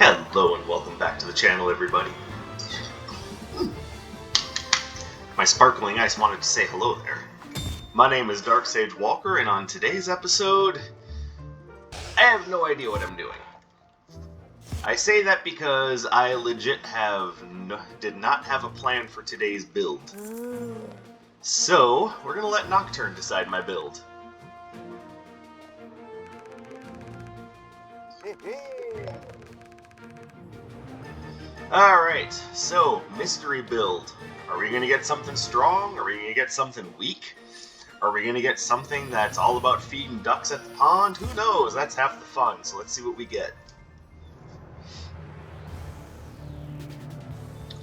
Hello and welcome back to the channel, everybody. My sparkling ice wanted to say hello there. My name is Dark Sage Walker, and on today's episode, I have no idea what I'm doing. I say that because I legit did not have a plan for today's build. So, we're gonna let Nocturne decide my build. Alright, so, mystery build. Are we gonna get something strong? Are we gonna get something weak? Are we gonna get something that's all about feeding ducks at the pond? Who knows? That's half the fun, so let's see what we get.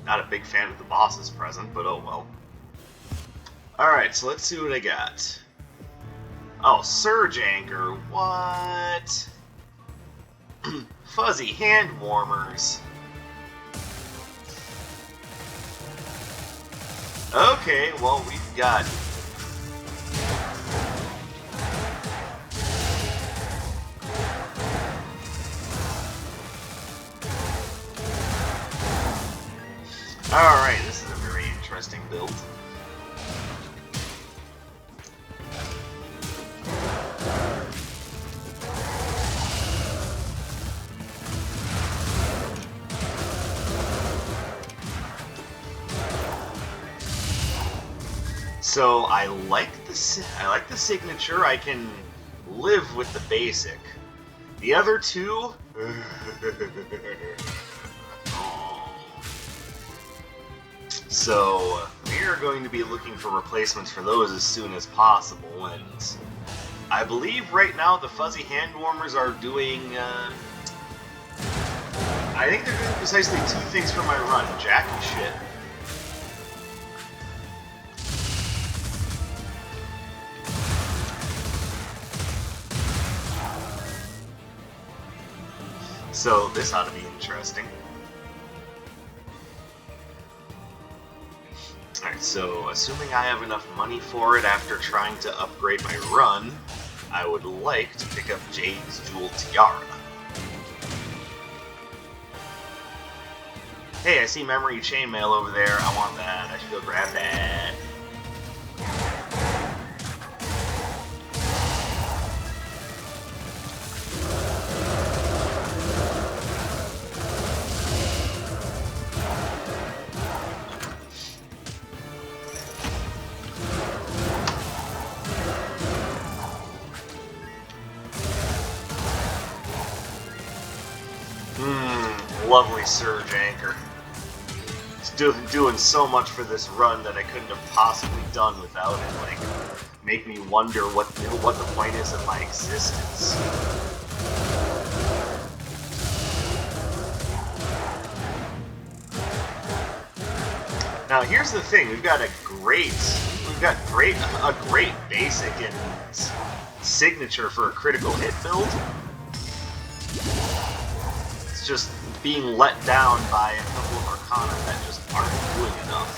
Not a big fan of the bosses present, but oh well. Alright, so let's see what I got. Oh, Surge Anchor, what? Fuzzy hand warmers. Okay, well, we've got... Alright, this is a very interesting build. So I like the signature. I can live with the basic. The other two, so we are going to be looking for replacements for those as soon as possible. And I believe right now the fuzzy hand warmers are doing. I think they're doing precisely two things for my run: jack and shit. So this ought to be interesting. Alright, so assuming I have enough money for it after trying to upgrade my run, I would like to pick up Jade's Jewel Tiara. Hey, I see memory chainmail over there. I want that. I should go grab that. Lovely Surge Anchor. It's doing so much for this run that I couldn't have possibly done without it. Like, make me wonder what the point is of my existence. Now here's the thing: we've got a great basic and signature for a critical hit build. It's just being let down by a couple of Arcana that just aren't doing enough.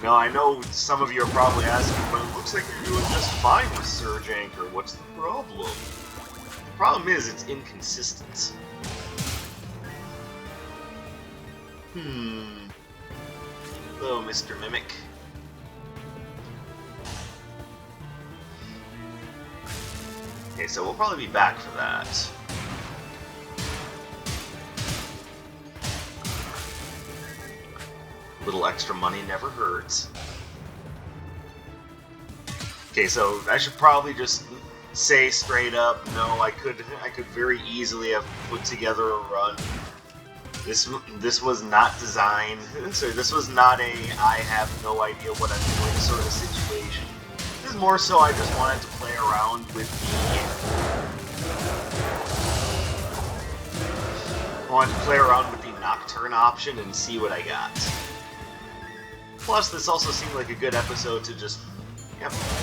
Now, I know some of you are probably asking, but it looks like you're doing just fine with Surge Anchor. What's the problem? The problem is, it's inconsistent. Hello, Mr. Mimic. Okay, so we'll probably be back for that. A little extra money never hurts. Okay, so I should probably just say straight up, no, I could very easily have put together a run. This was not designed. So this was not a I have no idea what I'm doing sort of situation. This is more so I just wanted to play around with the Nocturne option and see what I got. Plus, this also seemed like a good episode to just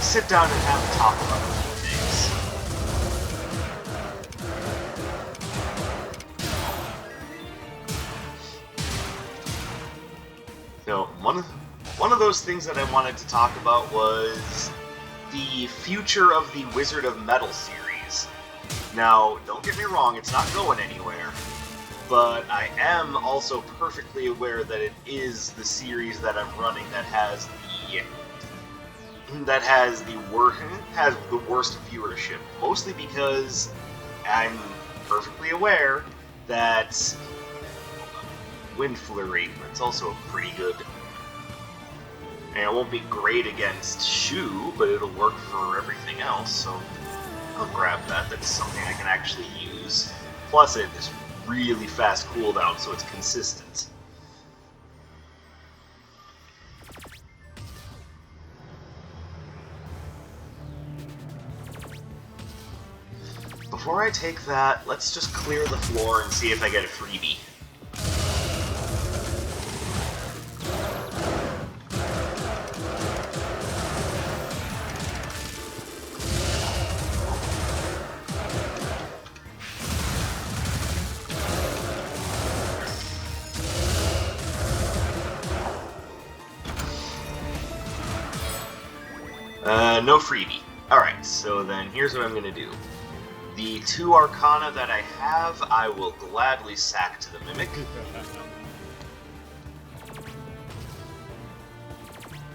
sit down and have a talk about things. So, one of those things that I wanted to talk about was the future of the Wizard of Metal series. Now, don't get me wrong, it's not going anywhere, but I am also perfectly aware that it is the series that I'm running that has the worst viewership, mostly because I'm perfectly aware that Wind Flurry, that's also pretty good. And it won't be great against Shu, but it'll work for everything else, so I'll grab that. That's something I can actually use. Plus, it is really fast cooldown, so it's consistent. Before I take that, let's just clear the floor and see if I get a freebie. No freebie. Alright, so then here's what I'm going to do. The 2 Arcana that I have, I will gladly sack to the Mimic.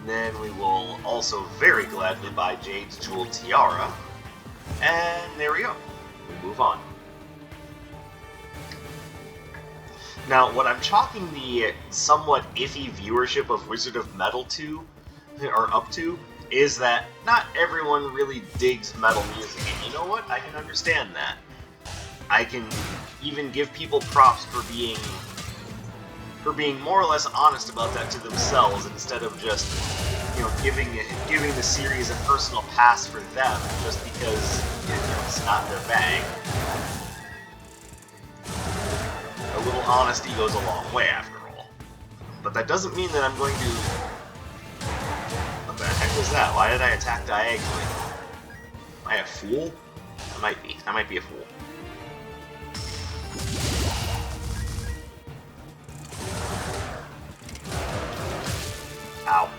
Then we will also very gladly buy Jade's Jeweled Tiara. And there we go. We move on. Now, what I'm chalking the somewhat iffy viewership of Wizard of Metal to, or up to, is that not everyone really digs metal music, and you know what? I can understand that. I can even give people props for being more or less honest about that to themselves, instead of just, you know, giving the series a personal pass for them just because it's not their bag. A little honesty goes a long way, after all. But that doesn't mean that I'm going to... What the heck was that? Why did I attack diagonally? Am I a fool? I might be. I might be a fool. Ow.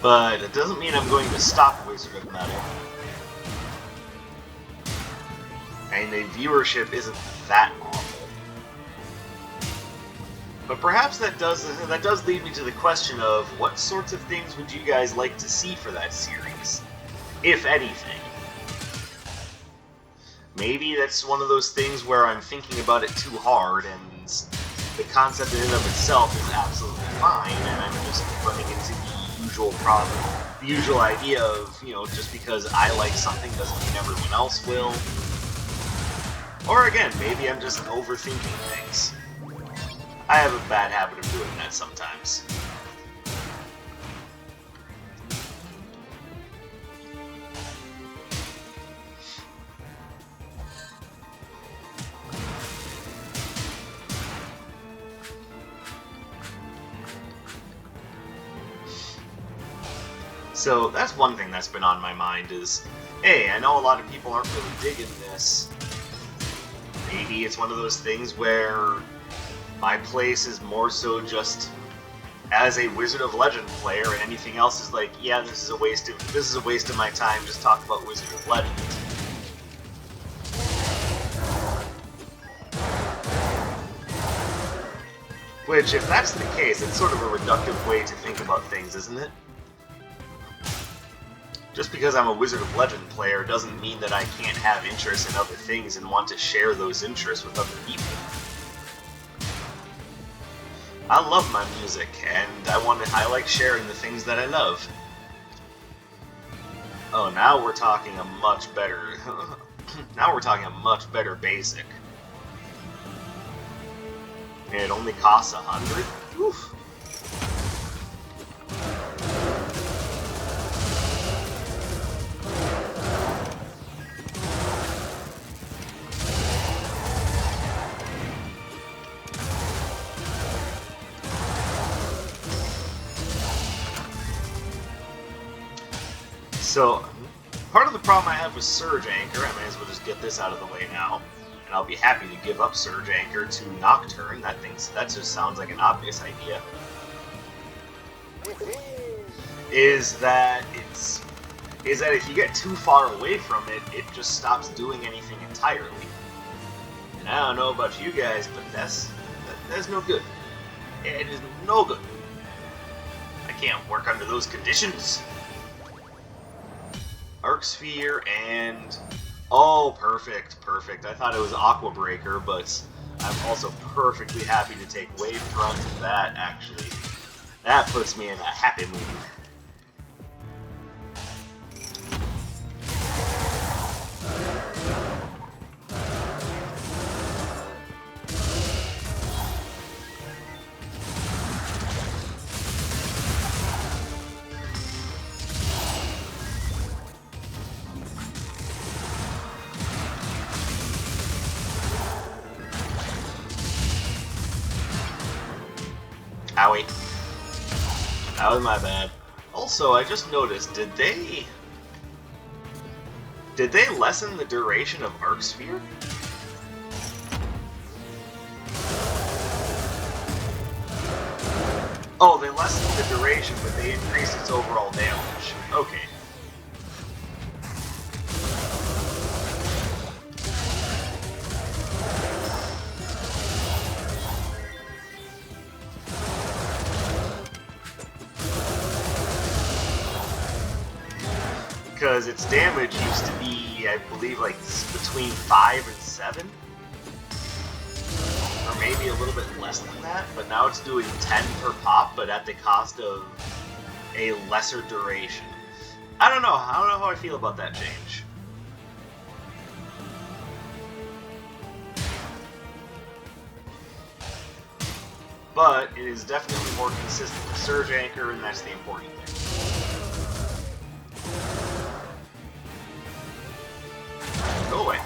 But it doesn't mean I'm going to stop Wizard of Metal. And the viewership isn't that awful. But perhaps that does lead me to the question of what sorts of things would you guys like to see for that series, if anything. Maybe that's one of those things where I'm thinking about it too hard, and the concept in and of itself is absolutely fine, and I'm just running into the usual problem, the usual idea of, you know, just because I like something doesn't mean everyone else will. Or again, maybe I'm just overthinking things. I have a bad habit of doing that sometimes. So that's one thing that's been on my mind is, hey, I know a lot of people aren't really digging this. Maybe it's one of those things where my place is more so just as a Wizard of Legend player, and anything else is like, yeah, this is a waste of my time. Just talk about Wizard of Legend. Which, if that's the case, it's sort of a reductive way to think about things, isn't it? Just because I'm a Wizard of Legend player doesn't mean that I can't have interest in other things and want to share those interests with other people. I love my music, and I like sharing the things that I love. Oh, now we're talking a much better... now we're talking a much better basic. And it only costs 100? Oof. So, Part of the problem I have with Surge Anchor, I may as well just get this out of the way now, and I'll be happy to give up Surge Anchor to Nocturne. That just sounds like an obvious idea. Is that if you get too far away from it, it just stops doing anything entirely. And I don't know about you guys, but that's no good. It is no good. I can't work under those conditions. Arc Sphere and... Oh, perfect. I thought it was Aqua Breaker, but I'm also perfectly happy to take Wavefront to that, actually. That puts me in a happy mood. Owie. That was my bad. Also, I just noticed, did they lessen the duration of Arc Sphere? Oh, they lessened the duration, but they increased its overall damage. Okay. Because its damage used to be, I believe, like between 5 and 7, or maybe a little bit less than that. But now it's doing 10 per pop, but at the cost of a lesser duration. I don't know how I feel about that change. But it is definitely more consistent with Surge Anchor, and that's the important thing. Go away.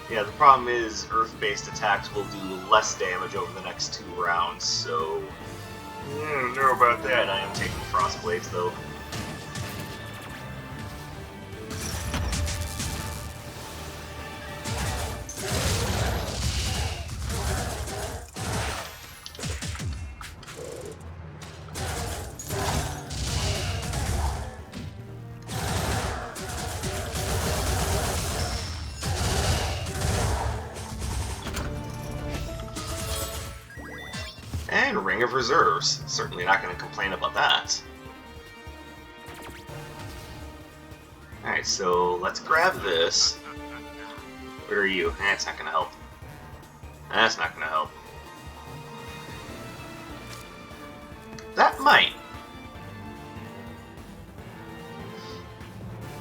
Yeah, the problem is Earth-based attacks will do less damage over the next 2 rounds, so... I don't know about that. I am taking Frostblades, though. And Ring of Reserves. Certainly not going to complain about that. Alright, so let's grab this. Where are you? That's not going to help. That's not going to help. That might.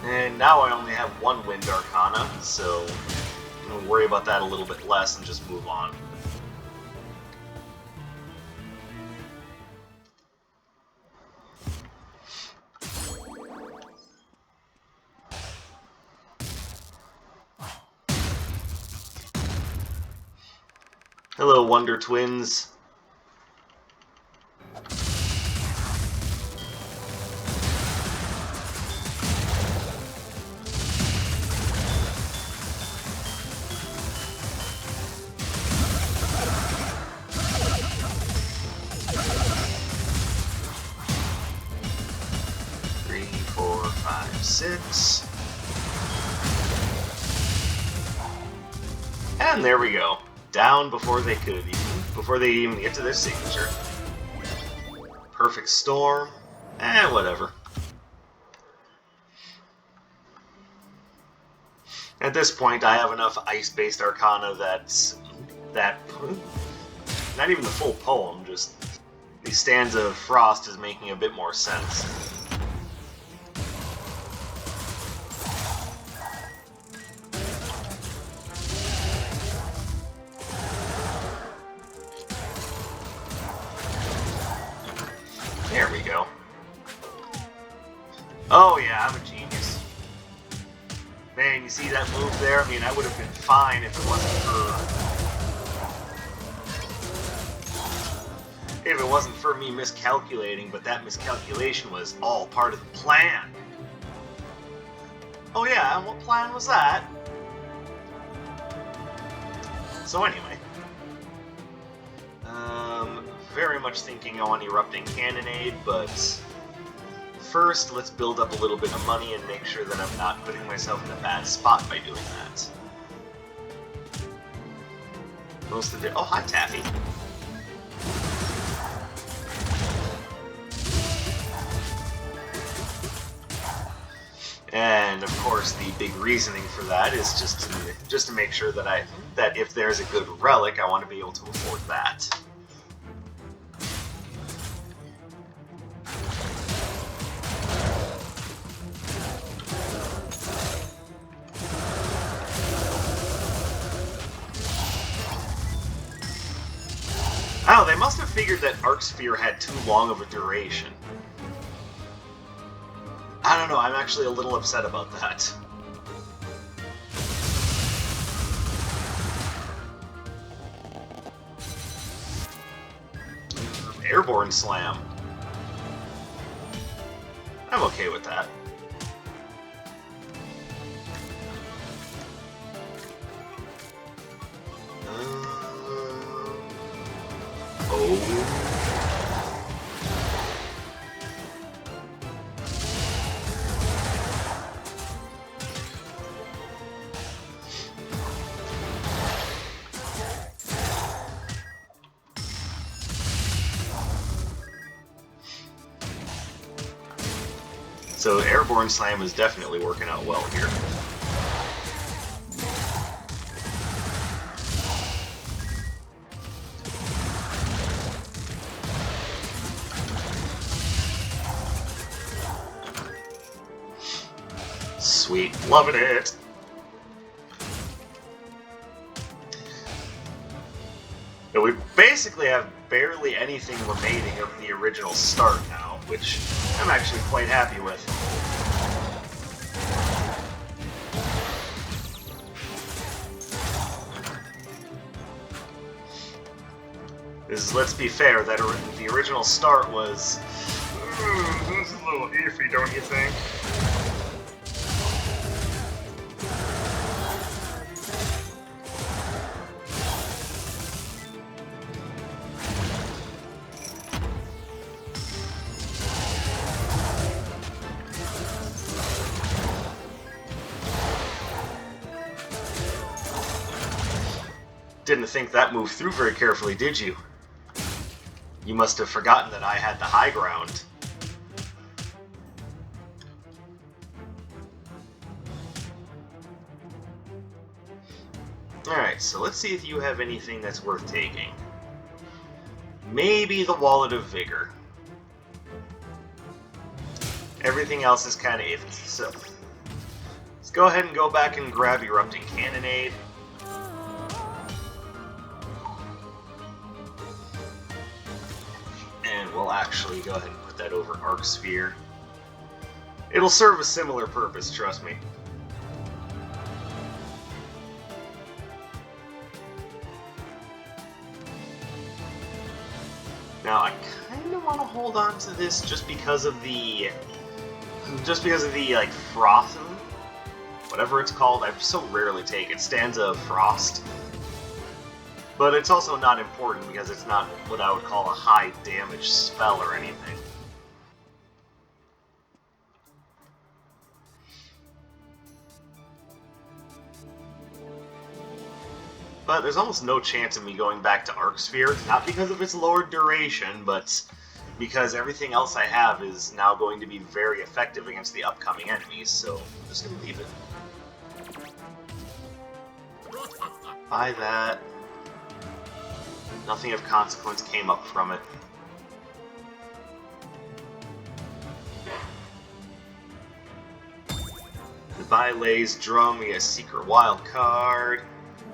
And now I only have 1 Wind Arcana, so I'm going to worry about that a little bit less and just move on. Hello, Wonder Twins. Three, 4, 5, 6. And there we go. Down before they even get to their signature. Perfect Storm, whatever. At this point, I have enough ice-based Arcana that not even the full poem, just the stanza of Frost is making a bit more sense. There we go. Oh yeah, I'm a genius. Man, you see that move there? I mean, I would have been fine if it wasn't for me miscalculating, but that miscalculation was all part of the plan. Oh yeah, what plan was that? So anyway, very much thinking on Erupting Cannonade, but first let's build up a little bit of money and make sure that I'm not putting myself in a bad spot by doing that. Most of it. Oh, hi, Taffy. And of course, the big reasoning for that is just to make sure that if there's a good relic, I want to be able to afford that. Oh, they must have figured that Arc Sphere had too long of a duration. I don't know, I'm actually a little upset about that. Airborne Slam. I'm okay with that. Oh. So Airborne Slam is definitely working out well here. Sweet, loving it! But we basically have barely anything remaining of the original start now, which I'm actually quite happy with. Because let's be fair, that the original start was this is a little iffy, don't you think? Didn't think that move through very carefully, did you? You must have forgotten that I had the high ground. Alright, so let's see if you have anything that's worth taking. Maybe the Wallet of Vigor. Everything else is kind of iffy, so let's go ahead and go back and grab Erupting Cannonade. And we'll actually go ahead and put that over Arc Sphere. It'll serve a similar purpose, trust me. Now I kind of want to hold on to this just because of the like froth, whatever it's called. I so rarely take it. Stanza of Frost. But it's also not important because it's not what I would call a high damage spell or anything. But there's almost no chance of me going back to Arc Sphere, not because of its lower duration, but because everything else I have is now going to be very effective against the upcoming enemies, so I'm just going to leave it. Buy that. Nothing of consequence came up from it. Goodbye, Lay's Drum. We get a secret wild card,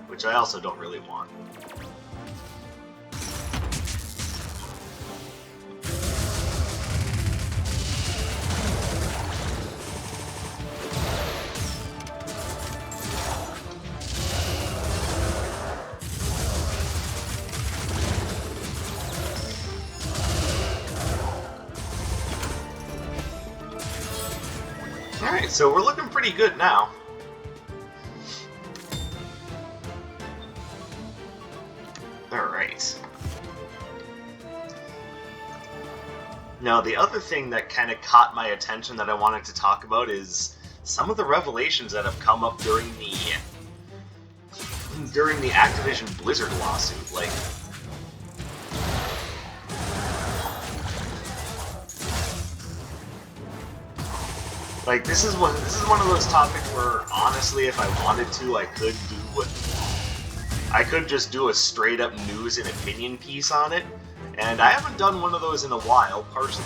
which I also don't really want. Alright, so we're looking pretty good now. Alright. Now, the other thing that kind of caught my attention that I wanted to talk about is some of the revelations that have come up during the Activision Blizzard lawsuit. Like this is one of those topics where honestly, if I wanted to, I could just do a straight up news and opinion piece on it. And I haven't done one of those in a while, partially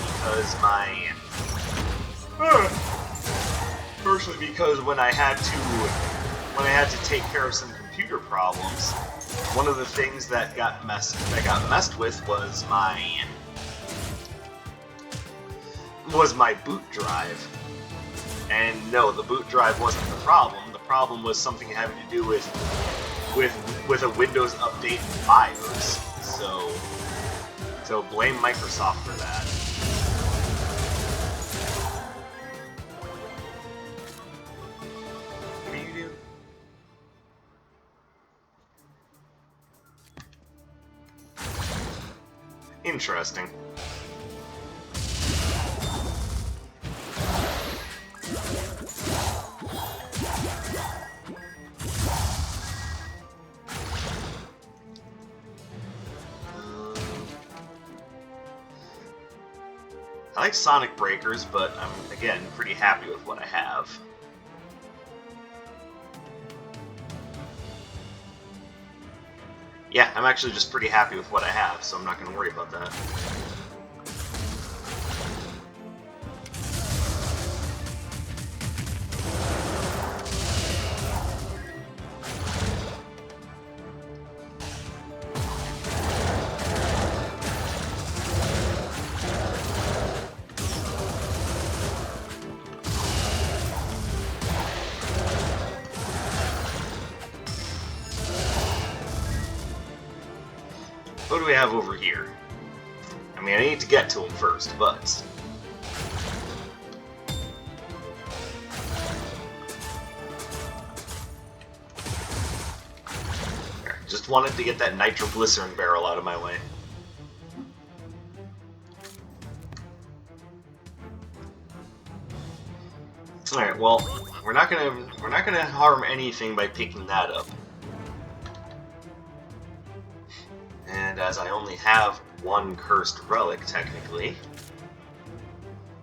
because when I had to take care of some computer problems, one of the things that got messed with was my boot drive. And no, the boot drive wasn't the problem. The problem was something having to do with a Windows update in BIOS. So blame Microsoft for that. What do you do? Interesting. I like Sonic Breakers, but I'm, again, pretty happy with what I have. Yeah, I'm actually just pretty happy with what I have, so I'm not going to worry about that. What do we have over here? I mean, I need to get to him first, but... Just wanted to get that nitroglycerin barrel out of my way. Alright, well, we're not gonna harm anything by picking that up. And as I only have one cursed relic, technically...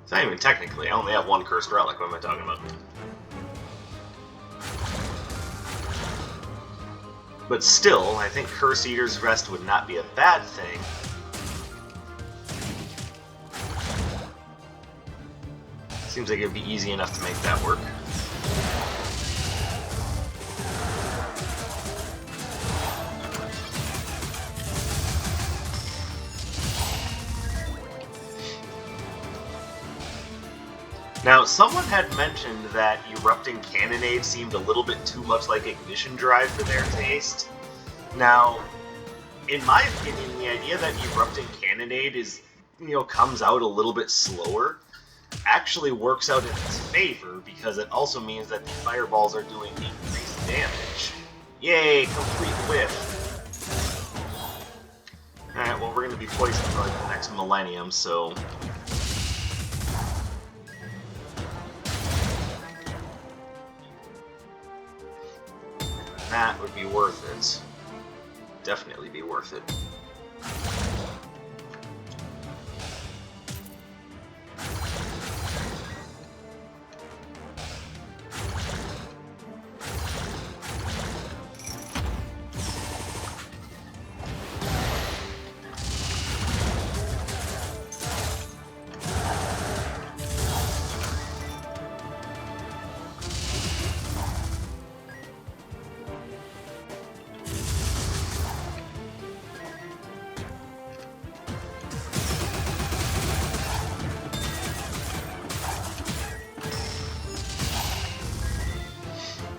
It's not even technically, I only have one cursed relic, what am I talking about? But still, I think Curse Eater's Rest would not be a bad thing. Seems like it'd be easy enough to make that work. Now, someone had mentioned that Erupting Cannonade seemed a little bit too much like Ignition Drive for their taste. Now, in my opinion, the idea that Erupting Cannonade is, comes out a little bit slower actually works out in its favor, because it also means that the fireballs are doing increased damage. Yay, complete whiff. Alright, well, we're going to be poisoned for like the next millennium, so... That would be worth it. Definitely be worth it.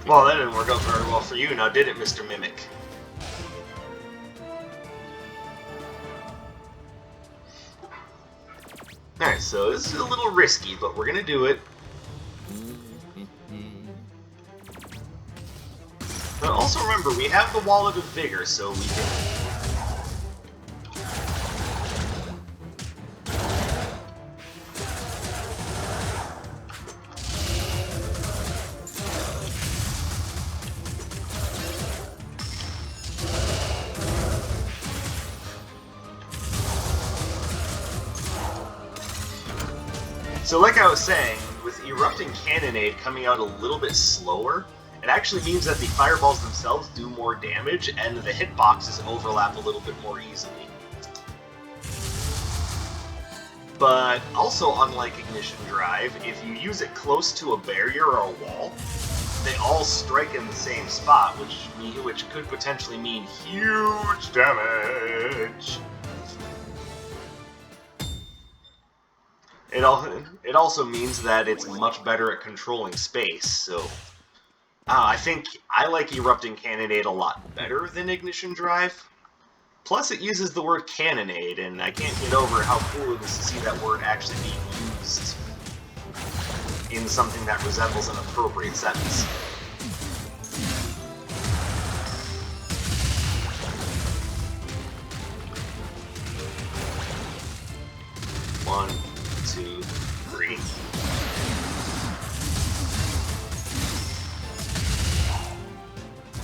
Well, that didn't work out very well for you, now did it, Mr. Mimic? Alright, so this is a little risky, but we're gonna do it. Also remember, we have the Wallet of Vigor, so we can... So like I was saying, with Erupting Cannonade coming out a little bit slower, it actually means that the fireballs themselves do more damage, and the hitboxes overlap a little bit more easily. But also, unlike Ignition Drive, if you use it close to a barrier or a wall, they all strike in the same spot, which could potentially mean huge damage. It also means that it's much better at controlling space, so... I think I like Erupting Cannonade a lot better than Ignition Drive. Plus, it uses the word cannonade, and I can't get over how cool it is to see that word actually being used in something that resembles an appropriate sentence. One, two, three.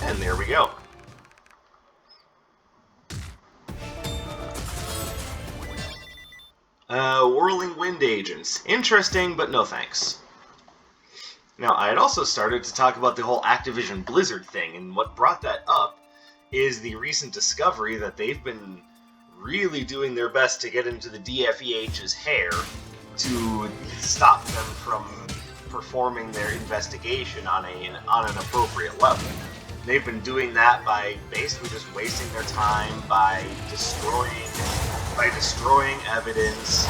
And there we go. Whirling Wind Agents. Interesting, but no thanks. Now, I had also started to talk about the whole Activision Blizzard thing, and what brought that up is the recent discovery that they've been really doing their best to get into the DFEH's hair to stop them from performing their investigation on an appropriate level. They've been doing that by basically just wasting their time by destroying evidence,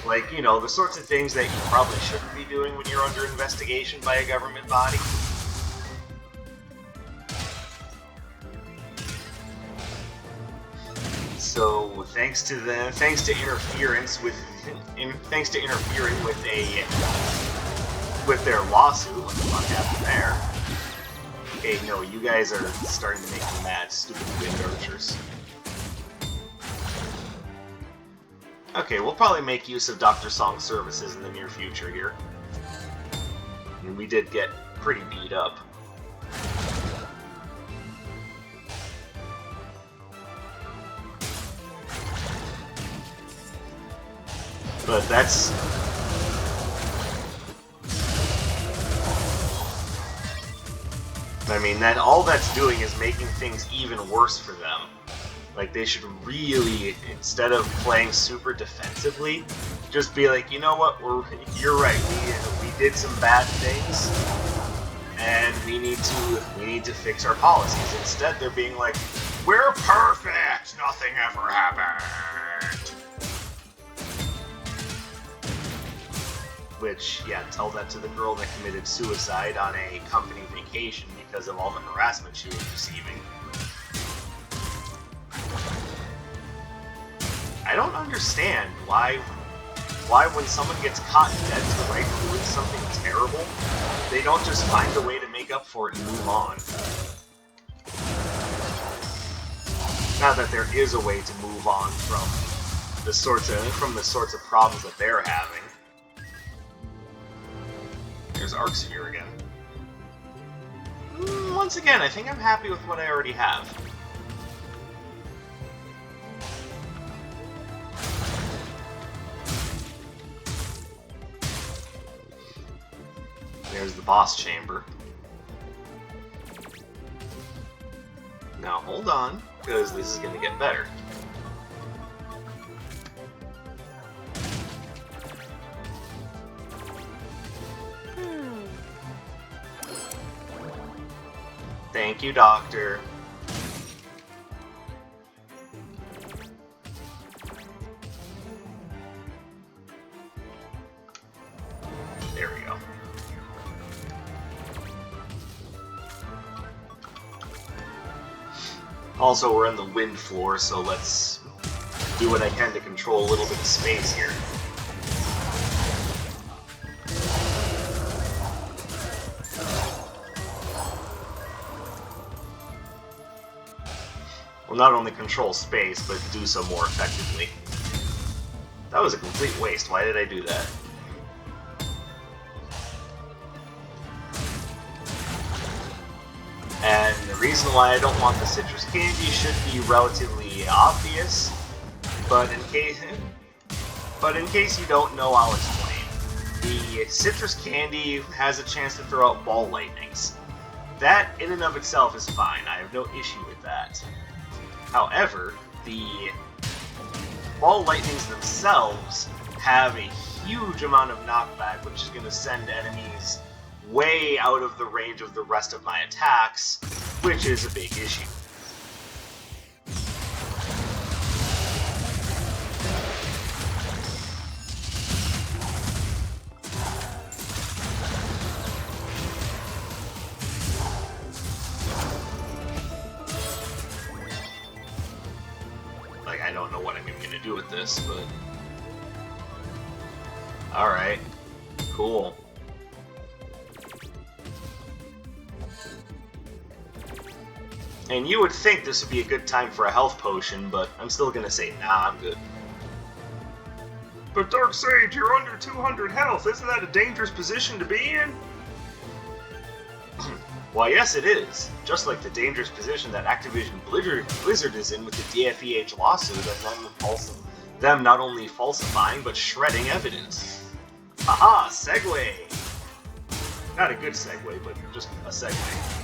like, you know, the sorts of things that you probably shouldn't be doing when you're under investigation by a government body. So thanks to interfering with their lawsuit, what the fuck happened there? Okay, no, you guys are starting to make me mad, stupid wind archers. Okay, we'll probably make use of Dr. Song's services in the near future here. And we did get pretty beat up. But that's... I mean, all that's doing is making things even worse for them. Like, they should really, instead of playing super defensively, just be like, you know what, you're right, we did some bad things, and we need to fix our policies. Instead, they're being like, we're perfect, nothing ever happened. Which, yeah, tell that to the girl that committed suicide on a company vacation because of all the harassment she was receiving. I don't understand why when someone gets caught dead to the right for doing something terrible, they don't just find a way to make up for it and move on. Not that there is a way to move on from the sorts of problems that they're having. There's Arcsphere again. Once again, I think I'm happy with what I already have. There's the boss chamber. Now hold on, because this is going to get better. Thank you, Doctor. There we go. Also, we're in the wind floor, so let's do what I can to control a little bit of space here. will not only control space, but do so more effectively. That was a complete waste. Why did I do that? And the reason why I don't want the citrus candy should be relatively obvious, but in case you don't know, I'll explain. The citrus candy has a chance to throw out ball lightnings. That, in and of itself, is fine. I have no issue with that. However, the ball lightnings themselves have a huge amount of knockback, which is going to send enemies way out of the range of the rest of my attacks, which is a big issue. Like, I don't know what I'm even going to do with this, but... Alright. Cool. And you would think this would be a good time for a health potion, but I'm still gonna say, nah, I'm good. But Dark Sage, you're under 200 health. Isn't that a dangerous position to be in? Why, yes, it is. Just like the dangerous position that Activision Blizzard is in with the DFEH lawsuit and them not only falsifying, but shredding evidence. Haha, segue! Not a good segue, but just a segue.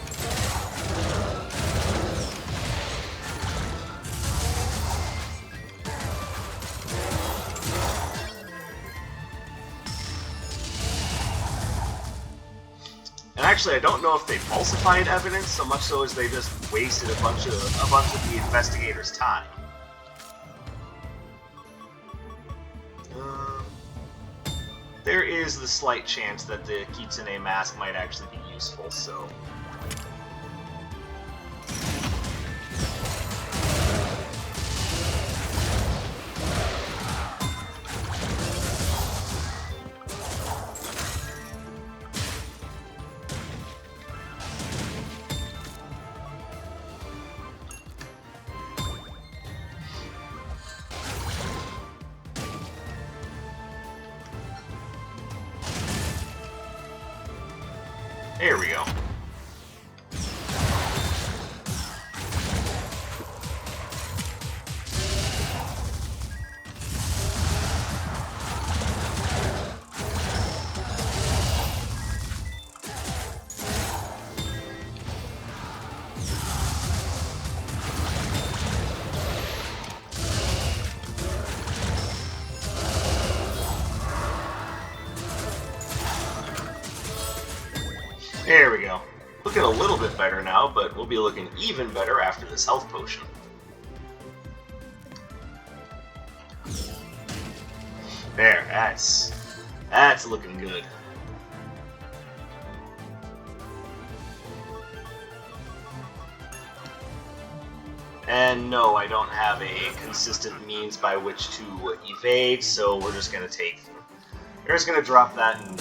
And actually, I don't know if they falsified evidence so much so as they just wasted a bunch of the investigators' time. There is the slight chance that the Kitsune mask might actually be useful, so... There we go. There we go. Looking a little bit better now, but we'll be looking even better after this health potion. There, that's looking good. And no, I don't have a consistent means by which to evade, so we're just gonna drop that and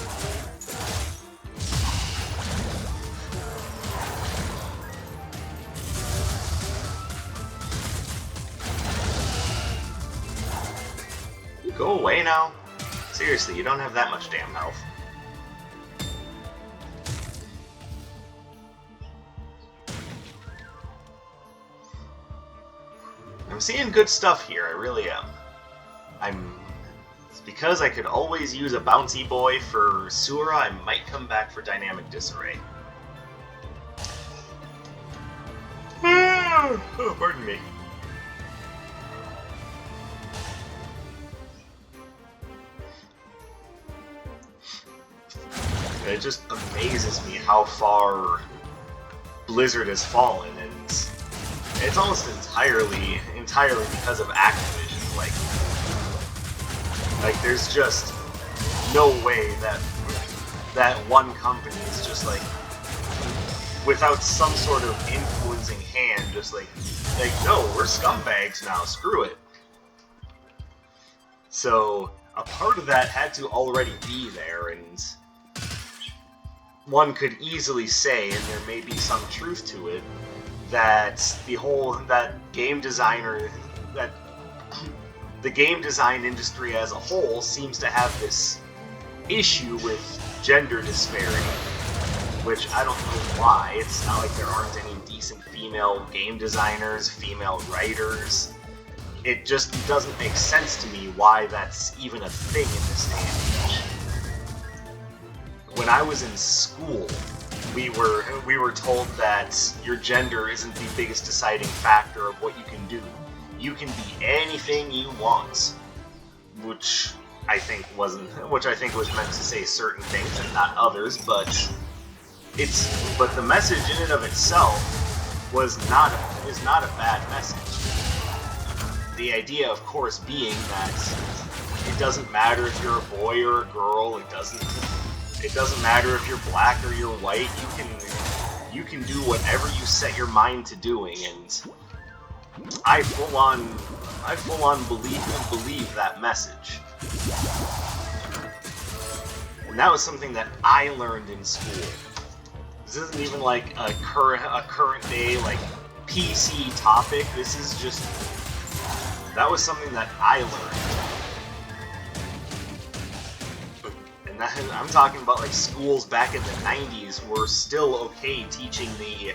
go away now? Seriously, you don't have that much damn health. I'm seeing good stuff here, I really am. It's because I could always use a bouncy boy for Sura, I might come back for Dynamic Disarray. Oh, pardon me. It just amazes me how far Blizzard has fallen, and it's almost entirely because of Activision. Like there's just no way that one company is just like, without some sort of influencing hand, just like no, we're scumbags now. Screw it. So a part of that had to already be there, and one could easily say, and there may be some truth to it, that that game designer, that the game design industry as a whole seems to have this issue with gender disparity, which I don't know why. It's not like there aren't any decent female game designers, female writers. It just doesn't make sense to me why that's even a thing in this day and age. When I was in school, we were told that your gender isn't the biggest deciding factor of what you can do. You can be anything you want, which I think was meant to say certain things and not others, but the message in and of itself is not a bad message. The idea, of course, being that it doesn't matter if you're a boy or a girl. It doesn't matter if you're black or you're white. You can do whatever you set your mind to doing, and I full on believe that message. And that was something that I learned in school. This isn't even like a current day like PC topic. This is just, that was something that I learned. And I'm talking about like schools back in the 90s were still okay teaching the,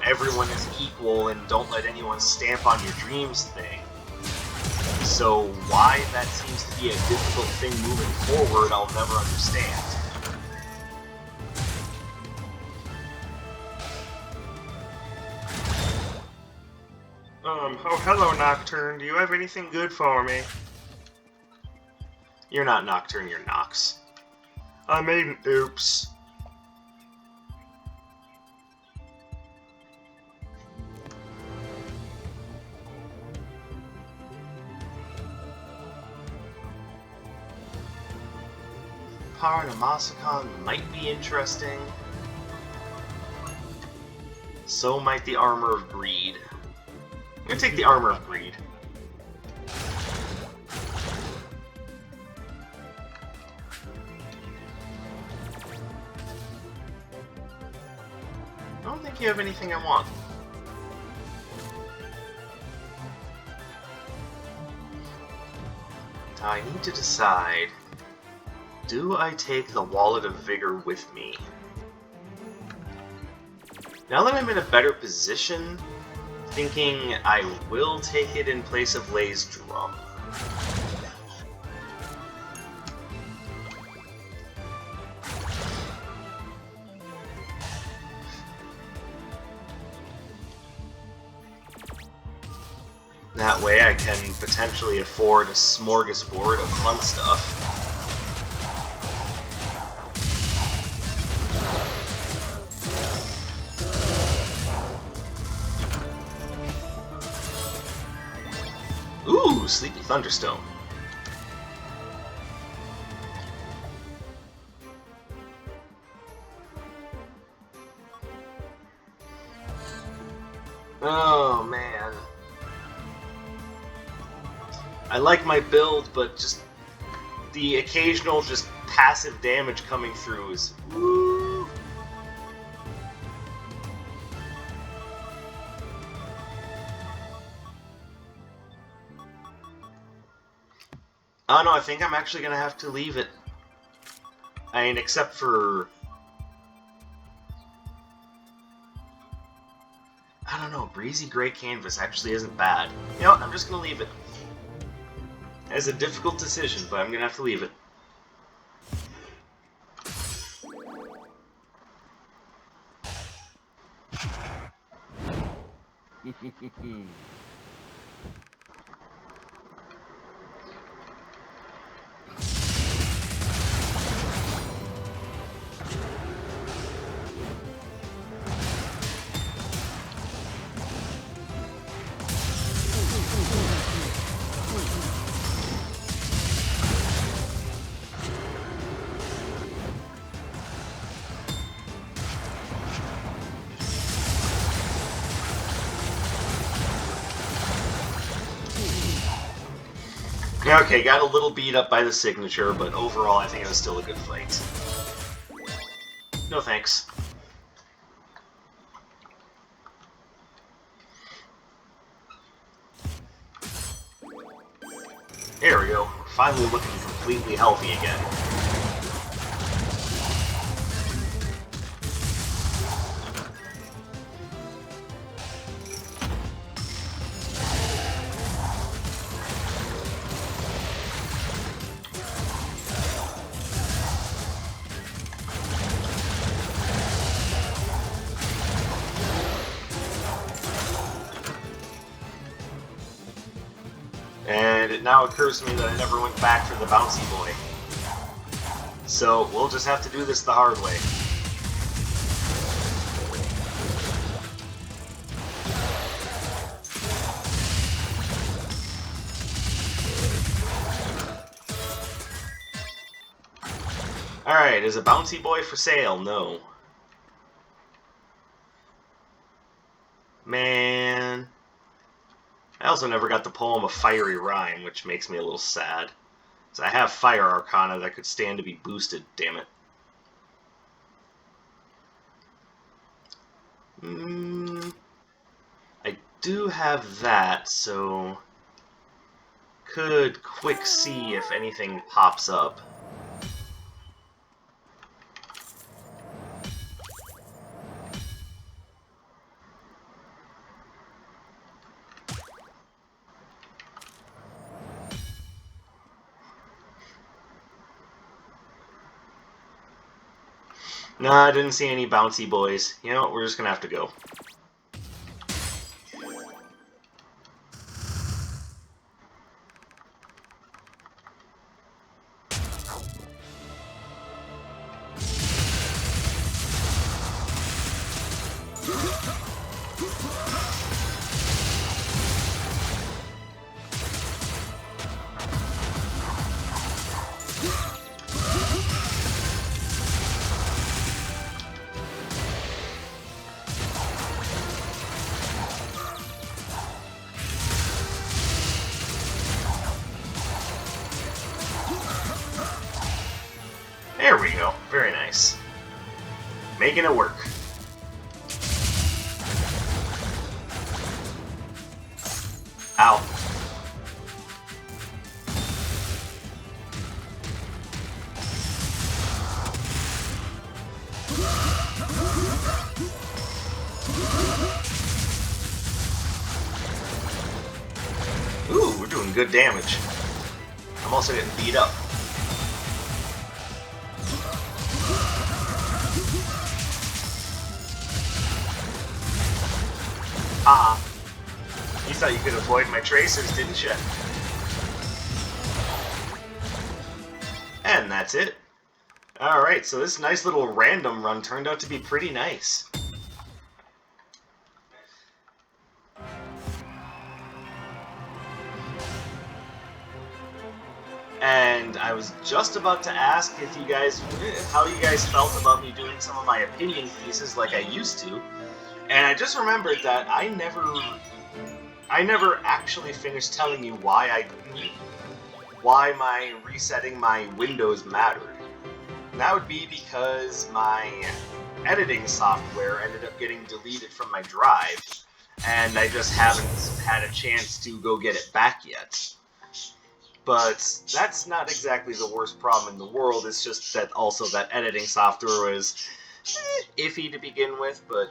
everyone is equal and don't let anyone stamp on your dreams thing. So why that seems to be a difficult thing moving forward, I'll never understand. Oh, hello, Nocturne. Do you have anything good for me? You're not Nocturne, you're Nox. I made an oops. Paranamasakon might be interesting. So might the Armor of Greed. I'm gonna take the Armor of Greed. I don't think you have anything I want. Now I need to decide, do I take the Wallet of Vigor with me? Now that I'm in a better position, thinking I will take it in place of Lay's drum. That way I can potentially afford a smorgasbord of fun stuff. Ooh, Sleepy Thunderstone. Oh, man. I like my build, but just the occasional just passive damage coming through is... Woo! Oh no, I think I'm actually gonna have to leave it. I mean, except for... I don't know, Breezy Gray Canvas actually isn't bad. You know what, I'm just gonna leave it. It's a difficult decision, but I'm gonna have to leave it. Okay, got a little beat up by the signature, but overall I think it was still a good fight. No thanks. There we go. We're finally looking completely healthy again. And it now occurs to me that I never went back for the bouncy boy. So we'll just have to do this the hard way. Alright, is a bouncy boy for sale? No. Man. I also never got the poem of Fiery Rhyme, which makes me a little sad. So I have Fire Arcana that could stand to be boosted, damn it. I do have that, so could quick see if anything pops up. Nah, I didn't see any bouncy boys. You know what, we're just gonna have to go. There we go. Very nice. Making it work. Ow. Ooh, we're doing good damage. I'm also getting beat up. Ah. You thought you could avoid my tracers, didn't you? And that's it. Alright, so this nice little random run turned out to be pretty nice. And I was just about to ask if you guys, how you guys felt about me doing some of my opinion pieces like I used to. And I just remembered that I never actually finished telling you why my resetting my windows mattered. And that would be because my editing software ended up getting deleted from my drive, and I just haven't had a chance to go get it back yet. But that's not exactly the worst problem in the world, it's just that also that editing software was iffy to begin with, but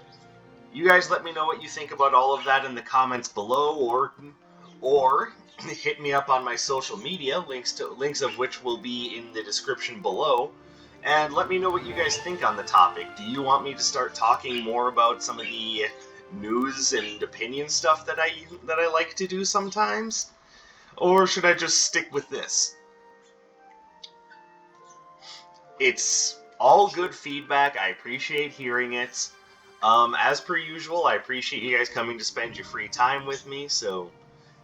you guys let me know what you think about all of that in the comments below, or hit me up on my social media, links of which will be in the description below, and let me know what you guys think on the topic. Do you want me to start talking more about some of the news and opinion stuff that I like to do sometimes? Or should I just stick with this? It's all good feedback. I appreciate hearing it. As per usual, I appreciate you guys coming to spend your free time with me, so,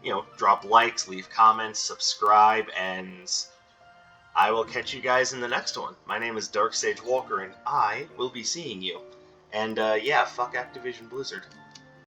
you know, drop likes, leave comments, subscribe, and I will catch you guys in the next one. My name is Dark Sage Walker, and I will be seeing you. And, yeah, fuck Activision Blizzard.